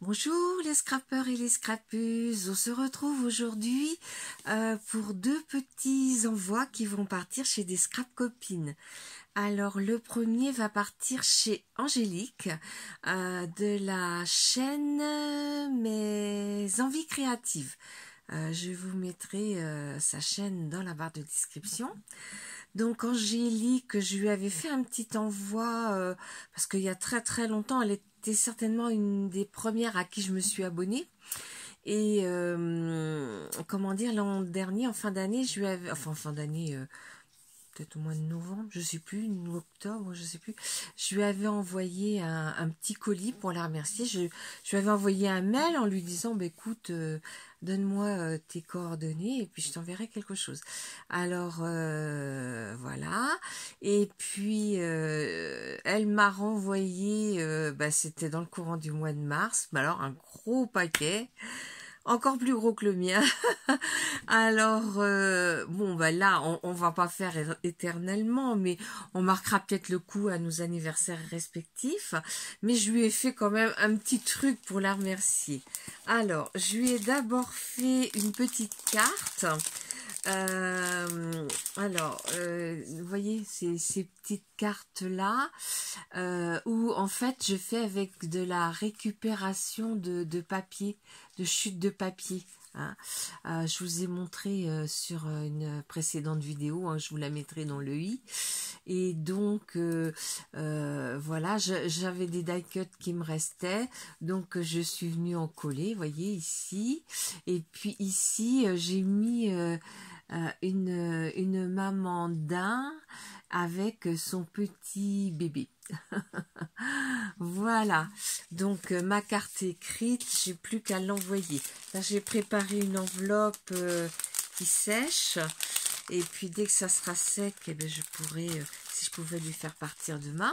Bonjour les scrappeurs et les scrappeuses, on se retrouve aujourd'hui pour deux petits envois qui vont partir chez des scrap copines. Alors le premier va partir chez Angélique de la chaîne Mes Envies Créatives. Je vous mettrai sa chaîne dans la barre de description. Donc Angélique, je lui avais fait un petit envoi parce qu'il y a très longtemps, elle était certainement une des premières à qui je me suis abonnée. Et comment dire, l'an dernier, en fin d'année, je lui avais, enfin en fin d'année, peut-être au mois de novembre, je sais plus, ou octobre, je sais plus, je lui avais envoyé un petit colis pour la remercier. Je lui avais envoyé un mail en lui disant, bah, écoute, donne-moi tes coordonnées et puis je t'enverrai quelque chose. Alors voilà. Et puis elle m'a renvoyé, bah, c'était dans le courant du mois de mars, mais alors un gros paquet. Encore plus gros que le mien. Alors, bon, bah là, on va pas faire éternellement, mais on marquera peut-être le coup à nos anniversaires respectifs. Mais je lui ai fait quand même un petit truc pour la remercier. Alors, je lui ai d'abord fait une petite carte. Vous voyez, ces petites cartes-là, où en fait, je fais avec de la récupération de papier, de chute de papier. Hein. Je vous ai montré sur une précédente vidéo, hein, je vous la mettrai dans le i. Et donc, voilà, j'avais des die cuts qui me restaient, donc je suis venue en coller, vous voyez, ici. Et puis ici, j'ai mis une maman daim avec son petit bébé. Voilà, donc ma carte est écrite, j'ai plus qu'à l'envoyer. Là, j'ai préparé une enveloppe qui sèche, et puis dès que ça sera sec, eh bien, je pourrai, si je pouvais lui faire partir demain.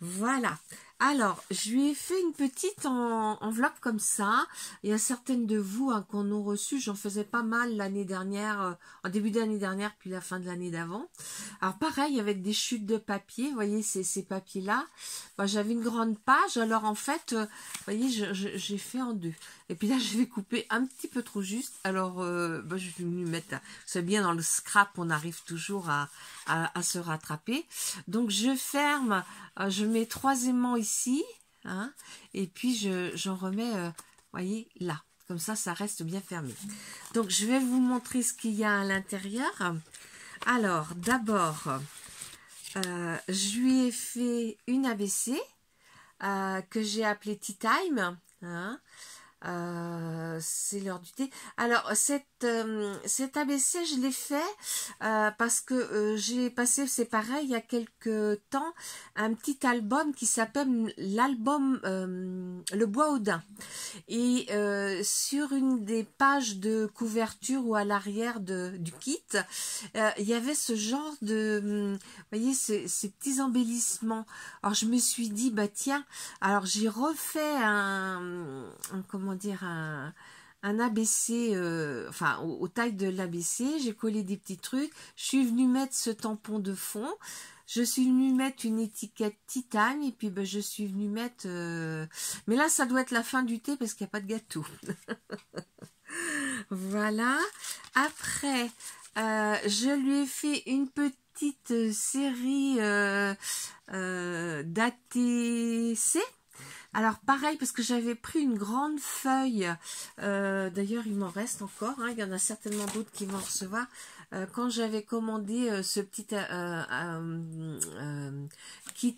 Voilà. Alors, je lui ai fait une petite enveloppe comme ça. Il y a certaines de vous hein, qu'on a reçu. J'en faisais pas mal l'année dernière, en début d'année dernière, puis la fin de l'année d'avant. Alors pareil, avec des chutes de papier. Vous voyez, ces papiers-là. Moi, j'avais une grande page. Alors en fait, vous voyez, j'ai fait en deux. Et puis là, je vais couper un petit peu trop juste. Alors, bah, je vais lui mettre... C'est bien, dans le scrap, on arrive toujours à se rattraper. Donc, je ferme... je mets 3 aimants ici, hein, et puis j'en remets, voyez, là. Comme ça reste bien fermé. Donc, je vais vous montrer ce qu'il y a à l'intérieur. Alors, d'abord, je lui ai fait une ABC que j'ai appelée Tea Time. Hein. C'est l'heure du thé. Alors cet ABC je l'ai fait parce que j'ai passé, c'est pareil, il y a quelques temps, un petit album qui s'appelle l'album Le Bois au Daim. Et sur une des pages de couverture ou à l'arrière du kit, il y avait ce genre de, vous voyez, ces petits embellissements. Alors je me suis dit, bah tiens, alors j'ai refait comment dire, un ABC, enfin aux tailles de l'ABC, j'ai collé des petits trucs, je suis venue mettre ce tampon de fond, je suis venue mettre une étiquette Titane et puis ben, je suis venue mettre... Mais là, ça doit être la fin du thé parce qu'il n'y a pas de gâteau. Voilà. Après, je lui ai fait une petite série d'ATC. Alors pareil, parce que j'avais pris une grande feuille, d'ailleurs il m'en reste encore, hein, il y en a certainement d'autres qui vont recevoir. Quand j'avais commandé ce petit kit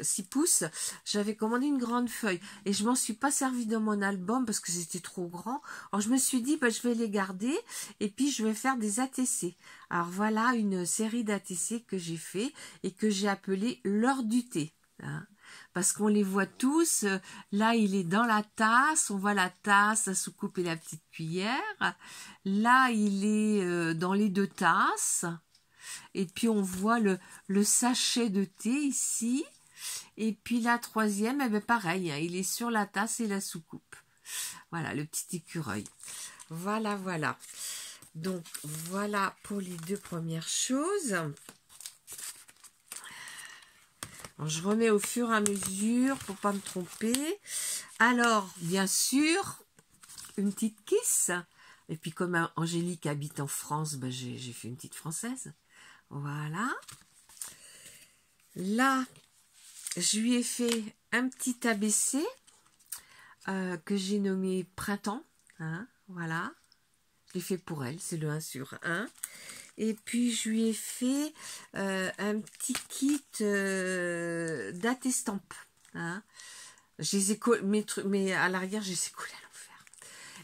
6 pouces, j'avais commandé une grande feuille et je m'en suis pas servi dans mon album parce que c'était trop grand. Alors je me suis dit, bah, je vais les garder et puis je vais faire des ATC. Alors voilà une série d'ATC que j'ai fait et que j'ai appelé l'heure du thé. Hein. Parce qu'on les voit tous, là il est dans la tasse, on voit la tasse, la soucoupe et la petite cuillère, là il est dans les 2 tasses, et puis on voit le sachet de thé ici, et puis la troisième, eh bien pareil, hein, il est sur la tasse et la soucoupe. Voilà, le petit écureuil. Voilà, voilà. Donc voilà pour les 2 premières choses. Alors, je remets au fur et à mesure pour pas me tromper. Alors, bien sûr, une petite kiss. Et puis, comme Angélique habite en France, ben, j'ai fait une petite française. Voilà. Là, je lui ai fait un petit ABC que j'ai nommé Printemps. Hein, voilà. Je l'ai fait pour elle, c'est le 1 sur 1. Et puis, je lui ai fait un petit kit date estampe. Hein. Je les ai mais à l'arrière, je les ai collés à l'enfer.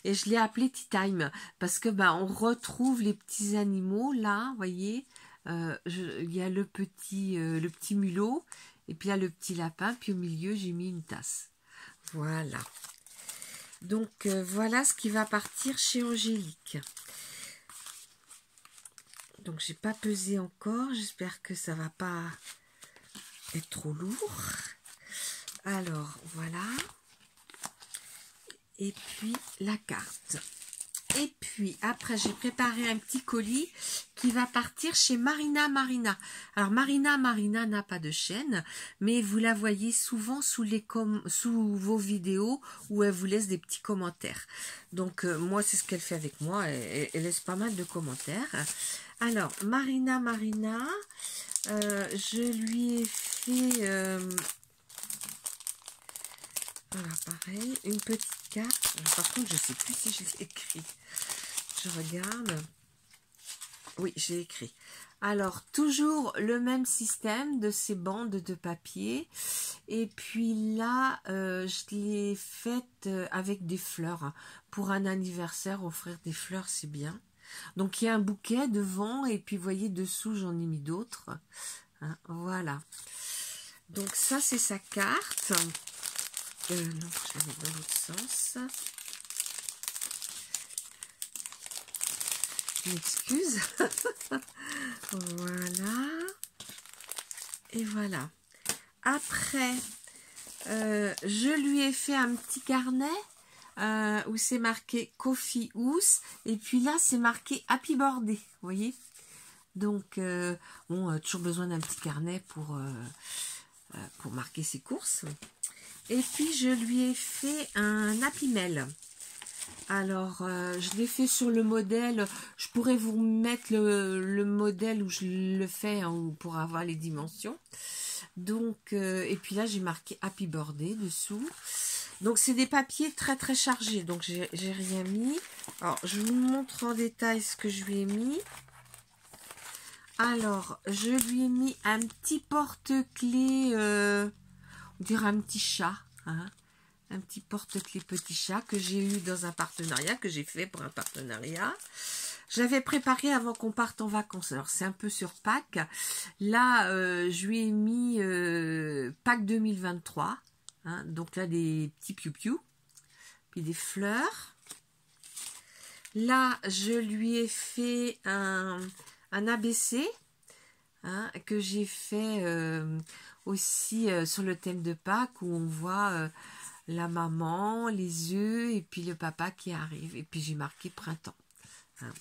Et je l'ai appelé Tea Time parce que on retrouve les petits animaux là, vous voyez. Il y a le petit mulot et puis il y a le petit lapin. Puis au milieu, j'ai mis une tasse. Voilà. Donc voilà ce qui va partir chez Angélique. Donc j'ai pas pesé encore. J'espère que ça va pas être trop lourd. Alors voilà. Et puis la carte. Et puis après j'ai préparé un petit colis qui va partir chez Marina Marina. Alors Marina n'a pas de chaîne, mais vous la voyez souvent sous vos vidéos où elle vous laisse des petits commentaires. Donc moi c'est ce qu'elle fait avec moi, elle laisse pas mal de commentaires. Alors Marina je lui ai fait voilà, pareil, une petite carte. Par contre, je sais plus si je l'ai écrit. Je regarde. Oui, j'ai écrit. Alors, toujours le même système de ces bandes de papier. Et puis là, je l'ai faite avec des fleurs. Pour un anniversaire, offrir des fleurs, c'est bien. Donc, il y a un bouquet devant. Et puis, vous voyez, dessous, j'en ai mis d'autres. Hein, voilà. Donc, ça, c'est sa carte. Non, je l'avais dans l'autre sens. Je m'excuse. Voilà. Et voilà. Après, je lui ai fait un petit carnet où c'est marqué Coffee House. Et puis là, c'est marqué Happy Birthday. Vous voyez? Donc, bon, toujours besoin d'un petit carnet pour marquer ses courses. Et puis, je lui ai fait un Happy Mail. Alors, je l'ai fait sur le modèle. Je pourrais vous mettre le modèle où je le fais hein, pour avoir les dimensions. Donc, et puis là, j'ai marqué Happy Birthday dessous. Donc, c'est des papiers très, très chargés. Donc, j'ai rien mis. Alors, je vous montre en détail ce que je lui ai mis. Alors, je lui ai mis un petit porte-clés, on dirait un petit chat, hein, un petit porte-clés petit chat que j'ai eu dans un partenariat, que j'ai fait pour un partenariat. J'avais préparé avant qu'on parte en vacances. Alors, c'est un peu sur Pâques. Là, je lui ai mis Pâques 2023. Hein, donc là, des petits piou-piou. Puis des fleurs. Là, je lui ai fait un ABC hein, que j'ai fait aussi sur le thème de Pâques où on voit la maman, les œufs et puis le papa qui arrive. Et puis j'ai marqué printemps. Hein.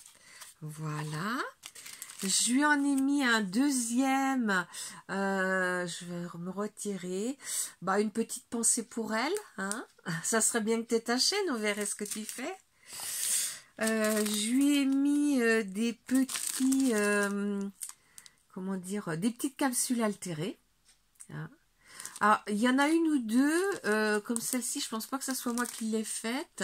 Voilà. Je lui en ai mis un deuxième. Je vais me retirer. Bah, une petite pensée pour elle. Hein. Ça serait bien que tu aies ta chaîne. On verrait ce que tu fais. Je lui ai mis des petits, comment dire, des petites capsules altérées. Hein. Alors, il y en a une ou deux, comme celle-ci, je pense pas que ça soit moi qui l'ai faite.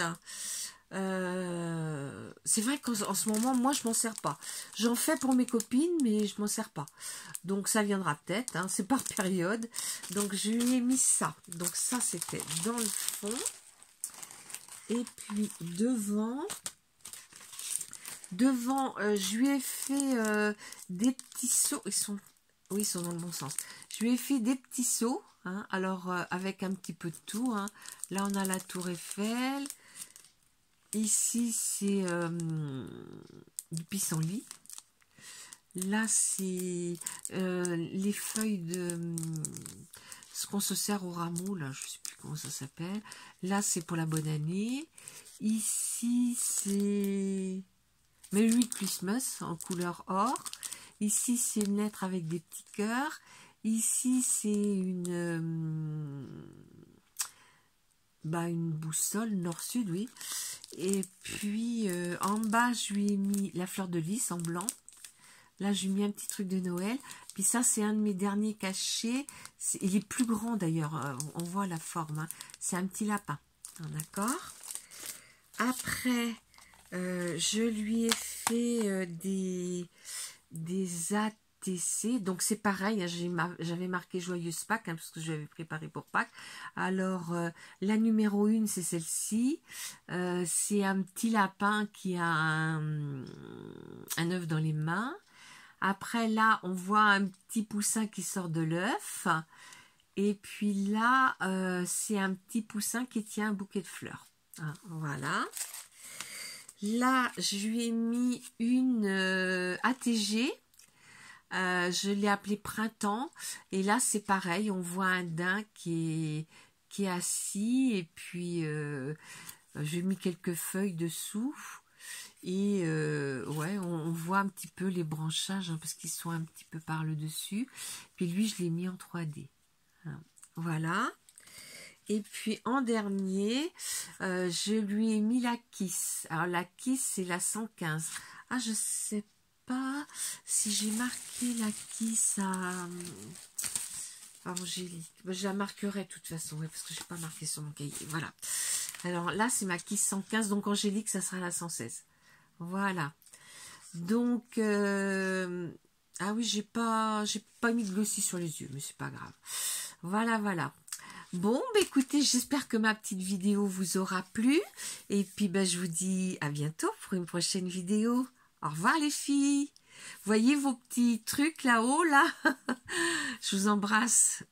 C'est vrai qu'en ce moment, moi, je m'en sers pas. J'en fais pour mes copines, mais je m'en sers pas. Donc, ça viendra peut-être, hein, c'est par période. Donc, je lui ai mis ça. Donc, ça, c'était dans le fond. Et puis, devant, je lui ai fait des petits seaux. Oui, ils sont dans le bon sens. Je lui ai fait des petits seaux. Hein, alors, avec un petit peu de tout. Hein. Là, on a la tour Eiffel. Ici, c'est du pissenlit. Là, c'est les feuilles de ce qu'on se sert au rameau. Là, je ne sais plus comment ça s'appelle. Là, c'est pour la bonne année. Ici, c'est Merry Christmas en couleur or. Ici, c'est une lettre avec des petits cœurs. Ici, c'est une boussole nord-sud, oui. Et puis, en bas, je lui ai mis la fleur de lys en blanc. Là, je lui ai mis un petit truc de Noël. Puis ça, c'est un de mes derniers cachets. Il est plus grand, d'ailleurs. On voit la forme. Hein. C'est un petit lapin. D'accord. Après, je lui ai fait des ATC. Donc, c'est pareil. Hein, j'avais marqué Joyeuse Pâques, hein, parce que je l'avais préparé pour Pâques. Alors, la numéro 1, c'est celle-ci. C'est un petit lapin qui a un œuf dans les mains. Après, là, on voit un petit poussin qui sort de l'œuf. Et puis là, c'est un petit poussin qui tient un bouquet de fleurs. Hein, voilà. Là, je lui ai mis une ATG. Je l'ai appelée Printemps. Et là, c'est pareil. On voit un daim qui est assis. Et puis, j'ai mis quelques feuilles dessous. Et ouais, on voit un petit peu les branchages, hein, parce qu'ils sont un petit peu par le dessus. Puis lui, je l'ai mis en 3D. Hein, voilà. Et puis en dernier, je lui ai mis la Kiss. Alors la Kiss, c'est la 115. Ah, je sais pas si j'ai marqué la Kiss à Angélique. Je la marquerai de toute façon, ouais, parce que je n'ai pas marqué sur mon cahier. Voilà. Alors là, c'est ma Kiss 115. Donc Angélique, ça sera la 116. Voilà. Donc, ah oui, j'ai pas mis de glossy sur les yeux, mais c'est pas grave. Voilà, voilà. Bon, bah écoutez, j'espère que ma petite vidéo vous aura plu. Et puis, bah, je vous dis à bientôt pour une prochaine vidéo. Au revoir les filles. Voyez vos petits trucs là-haut, là. Je vous embrasse.